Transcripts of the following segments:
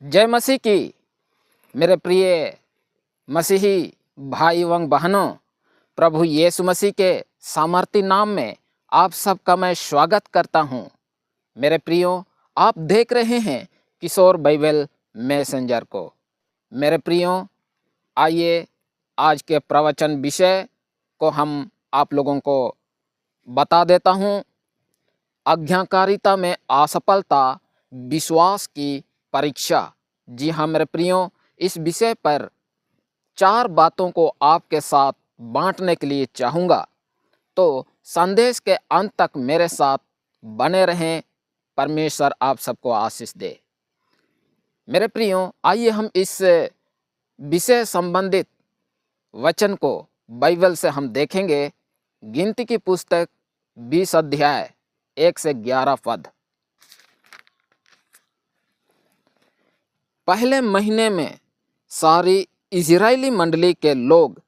जय मसीह की। मेरे प्रिय मसीही भाई एवं बहनों, प्रभु यीशु मसीह के सामर्थी नाम में आप सबका मैं स्वागत करता हूं। मेरे प्रियो, आप देख रहे हैं किशोर बाइबल मैसेंजर को। मेरे प्रियो, आइए आज के प्रवचन विषय को हम आप लोगों को बता देता हूं। आज्ञाकारिता में असफलता, विश्वास की परीक्षा। जी हाँ मेरे प्रियो, इस विषय पर 4 बातों को आपके साथ बांटने के लिए चाहूँगा, तो संदेश के अंत तक मेरे साथ बने रहें। परमेश्वर आप सबको आशीष दे। मेरे प्रियो, आइए हम इस विषय संबंधित वचन को बाइबल से हम देखेंगे। गिनती की पुस्तक 20 अध्याय 1 से 11 पद। पहले महीने में सारी इजरायली मंडली के लोग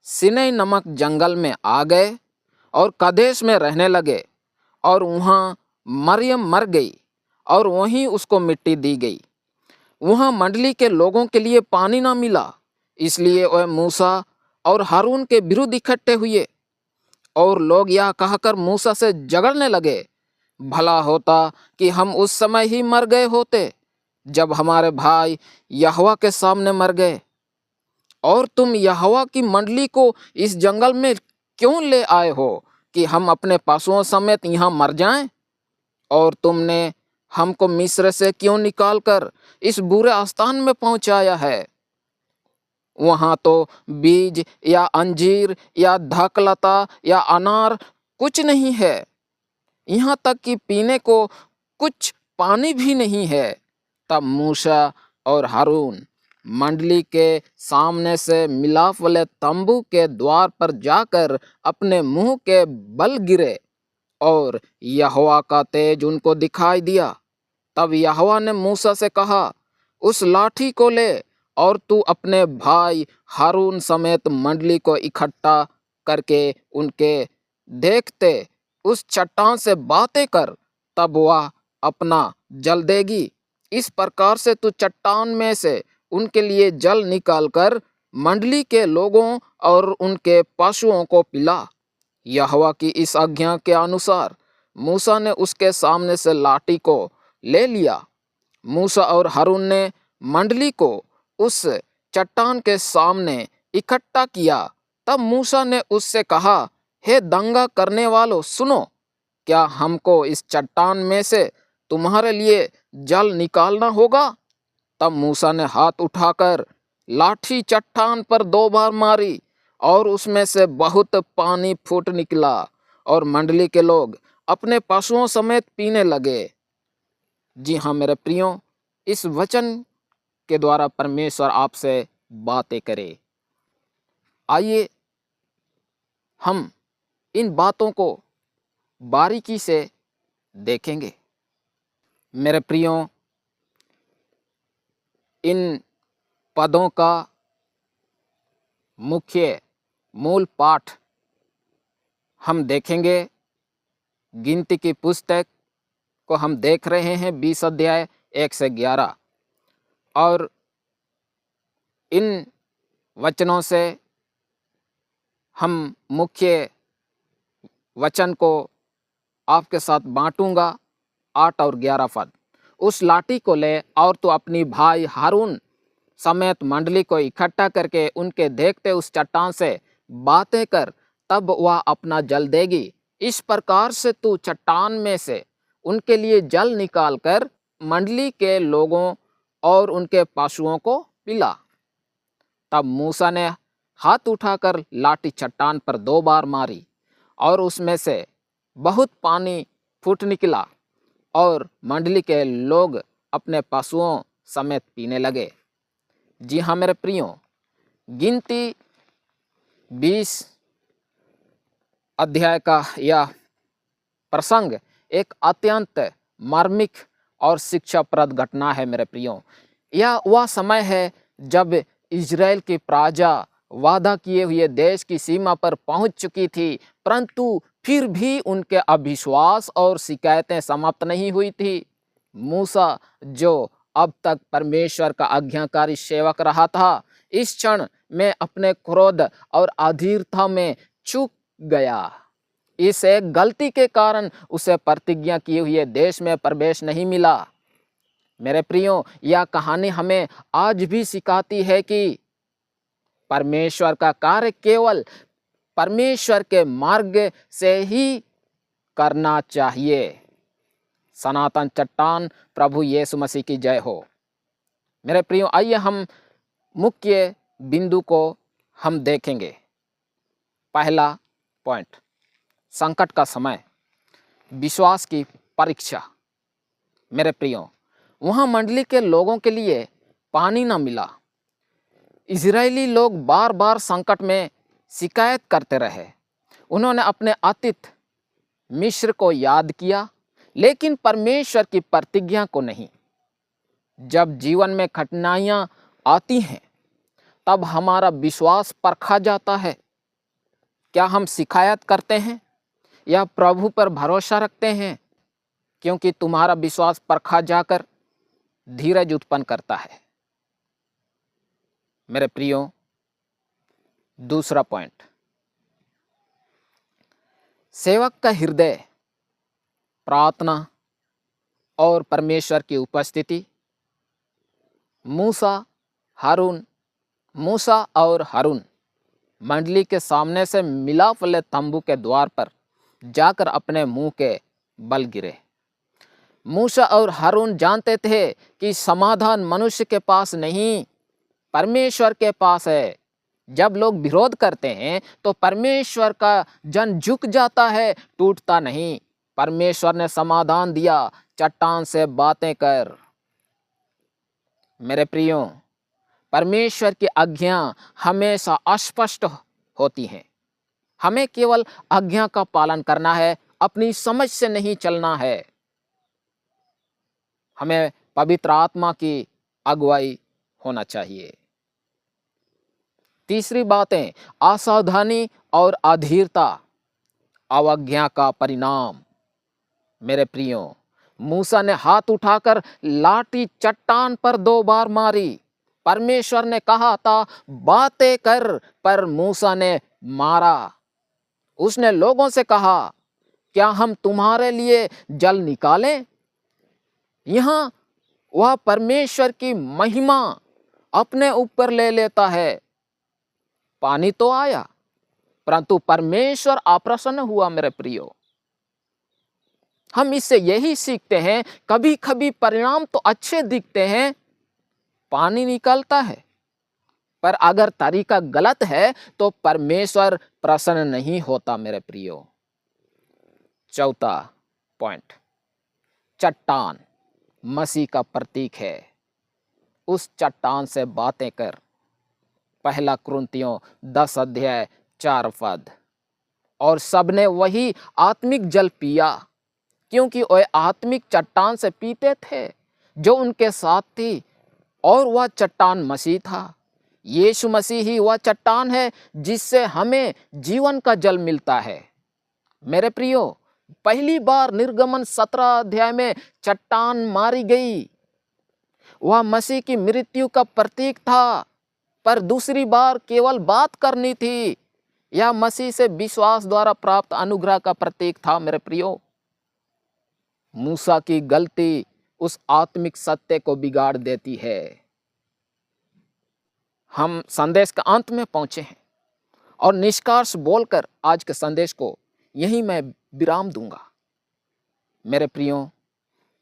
सिनै नमक जंगल में आ गए और कदेश में रहने लगे, और वहाँ मरियम मर गई और वहीं उसको मिट्टी दी गई। वहाँ मंडली के लोगों के लिए पानी ना मिला, इसलिए वह मूसा और हारून के विरुद्ध इकट्ठे हुए, और लोग यह कहकर मूसा से झगड़ने लगे, भला होता कि हम उस समय ही मर गए होते जब हमारे भाई यहोवा के सामने मर गए। और तुम यहोवा की मंडली को इस जंगल में क्यों ले आए हो कि हम अपने पशुओं समेत यहाँ मर जाएं? और तुमने हमको मिस्र से क्यों निकालकर इस बुरे स्थान में पहुंचाया है? वहाँ तो बीज या अंजीर या धकलता या अनार कुछ नहीं है, यहाँ तक कि पीने को कुछ पानी भी नहीं है। तब मूसा और हारून मंडली के सामने से मिलाप वाले तंबू के द्वार पर जाकर अपने मुंह के बल गिरे, और यहोवा का तेज उनको दिखाई दिया। तब यहोवा ने मूसा से कहा, उस लाठी को ले और तू अपने भाई हारून समेत मंडली को इकट्ठा करके उनके देखते उस चट्टान से बातें कर, तब वह अपना जल देगी। इस प्रकार से तू चट्टान में से उनके लिए जल निकालकर मंडली के लोगों और उनके पशुओं को पिला। यहोवा की इस आज्ञा के अनुसार मूसा ने उसके सामने से लाठी को ले लिया। मूसा और हारून ने मंडली को उस चट्टान के सामने इकट्ठा किया। तब मूसा ने उससे कहा, हे दंगा करने वालों, सुनो, क्या हमको इस चट्टान में से तुम्हारे लिए जल निकालना होगा? तब मूसा ने हाथ उठाकर लाठी चट्टान पर 2 बार मारी, और उसमें से बहुत पानी फूट निकला, और मंडली के लोग अपने पशुओं समेत पीने लगे। जी हाँ मेरे प्रियो, इस वचन के द्वारा परमेश्वर आपसे बातें करे। आइए हम इन बातों को बारीकी से देखेंगे। मेरे प्रियो, इन पदों का मुख्य मूल पाठ हम देखेंगे। गिनती की पुस्तक को हम देख रहे हैं 20 अध्याय 1 से 11, और इन वचनों से हम मुख्य वचन को आपके साथ बांटूंगा। 8 और 11 पद। उस लाठी को ले और तो अपनी भाई हारून समेत मंडली को इकट्ठा करके उनके देखते उस चट्टान से बातें कर, तब वह अपना जल देगी। इस प्रकार से तू चट्टान में से उनके लिए जल निकाल कर मंडली के लोगों और उनके पशुओं को पिला। तब मूसा ने हाथ उठाकर लाठी चट्टान पर 2 बार मारी, और उसमें से बहुत पानी फूट निकला, और मंडली के लोग अपने पशुओं समेत पीने लगे। जी हाँ मेरे प्रियो, गिनती 20 अध्याय का यह प्रसंग एक अत्यंत मार्मिक और शिक्षाप्रद घटना है। मेरे प्रियो, यह वह समय है जब इजराइल की प्रजा वादा किए हुए देश की सीमा पर पहुंच चुकी थी, परंतु फिर भी उनके अविश्वास और शिकायतें समाप्त नहीं हुई थी। मूसा जो अब तक परमेश्वर का आज्ञाकारी सेवक रहा था, इस क्षण में अपने क्रोध और अधीरता में चूक गया। इस एक गलती के कारण उसे प्रतिज्ञा किए हुए देश में प्रवेश नहीं मिला। मेरे प्रियो, यह कहानी हमें आज भी सिखाती है कि परमेश्वर का कार्य केवल परमेश्वर के मार्ग से ही करना चाहिए। सनातन चट्टान प्रभु यीशु मसीह की जय हो। मेरे प्रियो, आइए हम मुख्य बिंदु को हम देखेंगे। पहला पॉइंट, संकट का समय, विश्वास की परीक्षा। मेरे प्रियो, वहाँ मंडली के लोगों के लिए पानी न मिला। इजरायली लोग बार बार संकट में शिकायत करते रहे। उन्होंने अपने अतीत मिस्र को याद किया, लेकिन परमेश्वर की प्रतिज्ञा को नहीं। जब जीवन में कठिनाइयाँ आती हैं, तब हमारा विश्वास परखा जाता है। क्या हम शिकायत करते हैं या प्रभु पर भरोसा रखते हैं? क्योंकि तुम्हारा विश्वास परखा जाकर धीरज उत्पन्न करता है। मेरे प्रियो, दूसरा पॉइंट, सेवक का हृदय, प्रार्थना और परमेश्वर की उपस्थिति। मूसा और हारून मंडली के सामने से मिलाप वाले तंबू के द्वार पर जाकर अपने मुंह के बल गिरे। मूसा और हारून जानते थे कि समाधान मनुष्य के पास नहीं, परमेश्वर के पास है। जब लोग विरोध करते हैं तो परमेश्वर का जन झुक जाता है, टूटता नहीं। परमेश्वर ने समाधान दिया, चट्टान से बातें कर। मेरे प्रियो, परमेश्वर की आज्ञा हमेशा अस्पष्ट होती है। हमें केवल आज्ञा का पालन करना है, अपनी समझ से नहीं चलना है। हमें पवित्र आत्मा की अगुवाई होना चाहिए। तीसरी बातें, असावधानी और अधीरता, अवज्ञा का परिणाम। मेरे प्रियो, मूसा ने हाथ उठाकर लाठी चट्टान पर 2 बार मारी। परमेश्वर ने कहा था बातें कर, पर मूसा ने मारा। उसने लोगों से कहा, क्या हम तुम्हारे लिए जल निकालें? यहाँ वह परमेश्वर की महिमा अपने ऊपर ले लेता है। पानी तो आया, परंतु परमेश्वर अप्रसन्न हुआ। मेरे प्रियो, हम इससे यही सीखते हैं, कभी कभी परिणाम तो अच्छे दिखते हैं, पानी निकलता है, पर अगर तरीका गलत है तो परमेश्वर प्रसन्न नहीं होता। मेरे प्रियो, चौथा पॉइंट, चट्टान मसीह का प्रतीक है। उस चट्टान से बातें कर। पहला कुरिन्थियों 10 अध्याय 4 पद। और सबने वही आत्मिक जल पिया, क्योंकि वह आत्मिक चट्टान से पीते थे जो उनके साथ थी, और वह चट्टान मसीह था। यीशु मसीह ही वह चट्टान है जिससे हमें जीवन का जल मिलता है। मेरे प्रियो, पहली बार निर्गमन 17 अध्याय में चट्टान मारी गई, वह मसीह की मृत्यु का प्रतीक था। पर दूसरी बार केवल बात करनी थी, यह मसीह से विश्वास द्वारा प्राप्त अनुग्रह का प्रतीक था। मेरे प्रियो, मूसा की गलती उस आत्मिक सत्य को बिगाड़ देती है। हम संदेश के अंत में पहुंचे हैं और निष्कर्ष बोलकर आज के संदेश को यहीं मैं विराम दूंगा। मेरे प्रियो,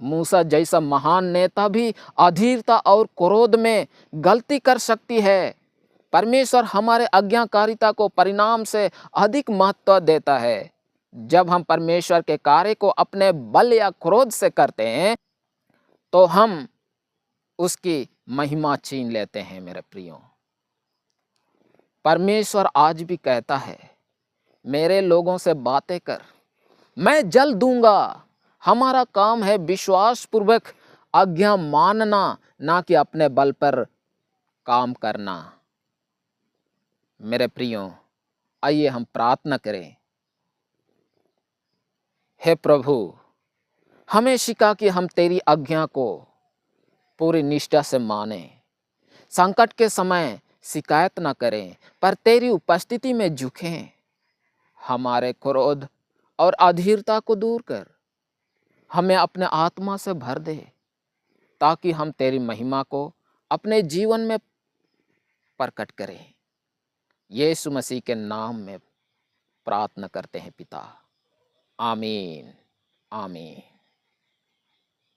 मूसा जैसा महान नेता भी अधीरता और क्रोध में गलती कर सकती है। परमेश्वर हमारे आज्ञाकारिता को परिणाम से अधिक महत्व देता है। जब हम परमेश्वर के कार्य को अपने बल या क्रोध से करते हैं तो हम उसकी महिमा छीन लेते हैं। मेरे प्रियो, परमेश्वर आज भी कहता है, मेरे लोगों से बातें कर, मैं जल दूंगा। हमारा काम है विश्वास पूर्वक आज्ञा मानना, ना कि अपने बल पर काम करना। मेरे प्रियो, आइए हम प्रार्थना करें। हे प्रभु, हमें सिखा कि हम तेरी आज्ञा को पूरी निष्ठा से माने। संकट के समय शिकायत न करें, पर तेरी उपस्थिति में झुकें। हमारे क्रोध और अधीरता को दूर कर, हमें अपने आत्मा से भर दे, ताकि हम तेरी महिमा को अपने जीवन में प्रकट करें। यीशु मसीह के नाम में प्रार्थना करते हैं पिता, आमीन, आमीन।